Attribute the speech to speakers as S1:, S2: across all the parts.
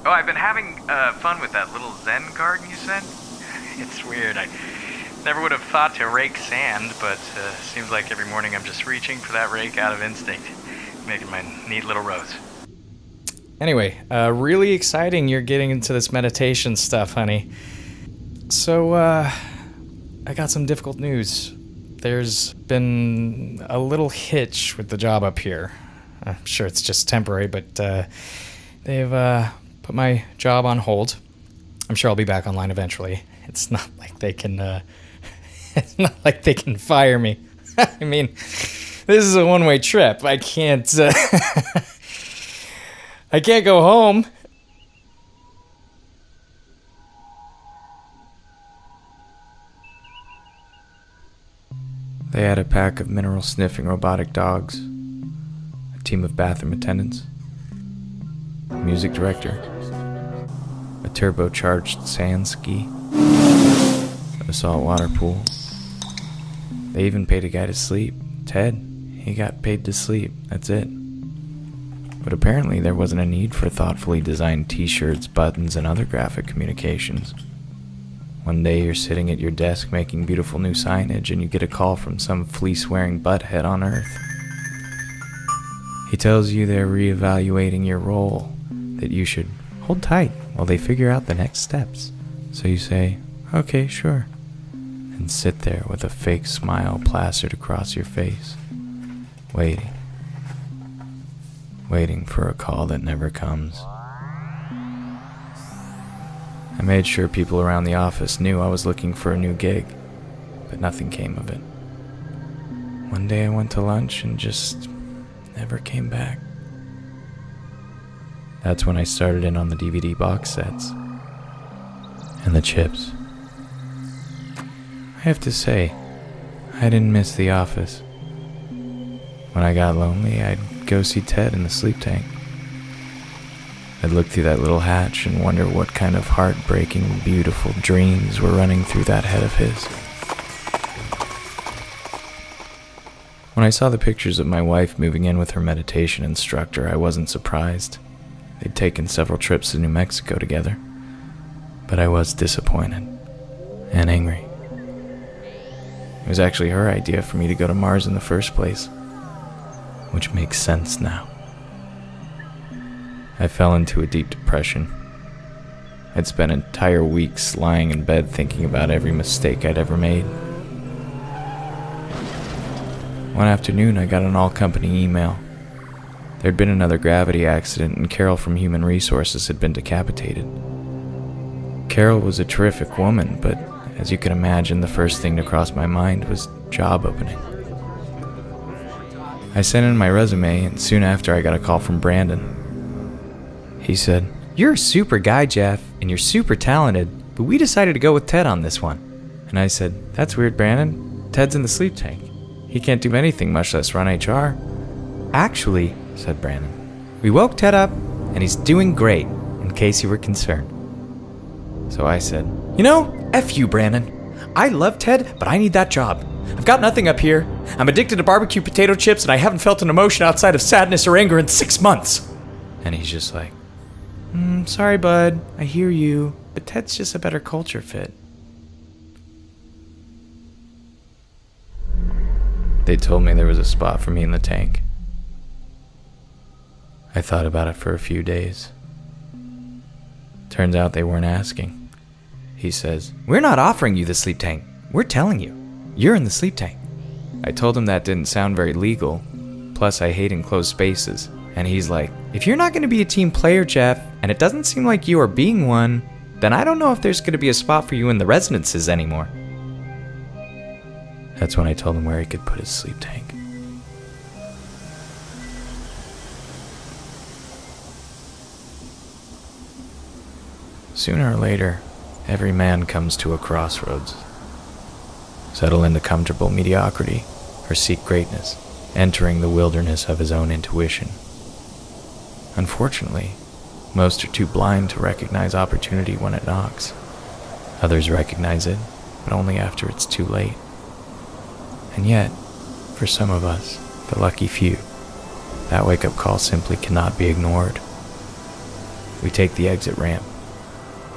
S1: Oh, I've been having fun with that little Zen garden you sent. It's weird. I never would have thought to rake sand, but seems like every morning I'm just reaching for that rake out of instinct, making my neat little rows.
S2: Anyway, really exciting you're getting into this meditation stuff, honey. So, I got some difficult news. There's been a little hitch with the job up here. I'm sure it's just temporary, but they've put my job on hold. I'm sure I'll be back online eventually. It's not like they can fire me. I mean, this is a one-way trip. I can't I can't go home. They had a pack of mineral-sniffing robotic dogs, a team of bathroom attendants, a music director, a turbocharged sand ski, a saltwater pool. They even paid a guy to sleep. Ted, he got paid to sleep. That's it. But apparently there wasn't a need for thoughtfully designed t-shirts, buttons, and other graphic communications. One day you're sitting at your desk making beautiful new signage and you get a call from some fleece-wearing butthead on Earth. He tells you they're reevaluating your role, that you should hold tight while they figure out the next steps. So you say, okay, sure, and sit there with a fake smile plastered across your face, waiting for a call that never comes. I made sure people around the office knew I was looking for a new gig, but nothing came of it. One day I went to lunch and just never came back. That's when I started in on the DVD box sets and the chips. I have to say, I didn't miss the office. When I got lonely, I'd go see Ted in the sleep tank. I'd look through that little hatch and wonder what kind of heartbreaking, beautiful dreams were running through that head of his. When I saw the pictures of my wife moving in with her meditation instructor, I wasn't surprised. They'd taken several trips to New Mexico together. But I was disappointed and angry. It was actually her idea for me to go to Mars in the first place, which makes sense now. I fell into a deep depression. I'd spent entire weeks lying in bed thinking about every mistake I'd ever made. One afternoon, I got an all-company email. There'd been another gravity accident, and Carol from Human Resources had been decapitated. Carol was a terrific woman, but as you can imagine, the first thing to cross my mind was job opening. I sent in my resume, and soon after I got a call from Brandon. He said, "You're a super guy, Jeff, and you're super talented, but we decided to go with Ted on this one." And I said, "That's weird, Brandon. Ted's in the sleep tank. He can't do anything, much less run HR." "Actually," said Brandon, "we woke Ted up, and he's doing great, in case you were concerned." So I said, "You know, F you, Brandon. I love Ted, but I need that job. I've got nothing up here. I'm addicted to barbecue potato chips, and I haven't felt an emotion outside of sadness or anger in 6 months. And he's just like, "Sorry, bud. I hear you, but Ted's just a better culture fit." They told me there was a spot for me in the tank. I thought about it for a few days. Turns out they weren't asking. He says, "We're not offering you the sleep tank. We're telling you. You're in the sleep tank." I told him that didn't sound very legal. Plus, I hate enclosed spaces. And he's like, "If you're not going to be a team player, Jeff, and it doesn't seem like you are being one, then I don't know if there's going to be a spot for you in the residences anymore." That's when I told him where he could put his sleep tank. Sooner or later, every man comes to a crossroads. Settle into comfortable mediocrity, or seek greatness, entering the wilderness of his own intuition. Unfortunately, most are too blind to recognize opportunity when it knocks. Others recognize it, but only after it's too late. And yet, for some of us, the lucky few, that wake-up call simply cannot be ignored. We take the exit ramp,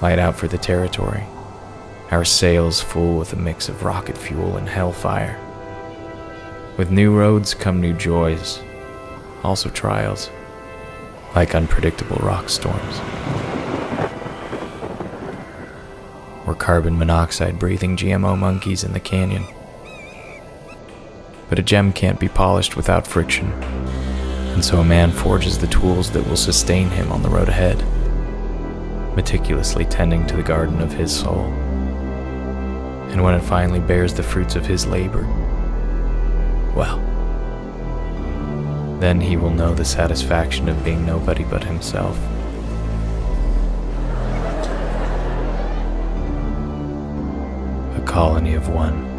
S2: light out for the territory, our sails full with a mix of rocket fuel and hellfire. With new roads come new joys, also trials, like unpredictable rock storms. Or carbon monoxide breathing GMO monkeys in the canyon. But a gem can't be polished without friction, and so a man forges the tools that will sustain him on the road ahead, meticulously tending to the garden of his soul. And when it finally bears the fruits of his labor, well, then he will know the satisfaction of being nobody but himself. A colony of one.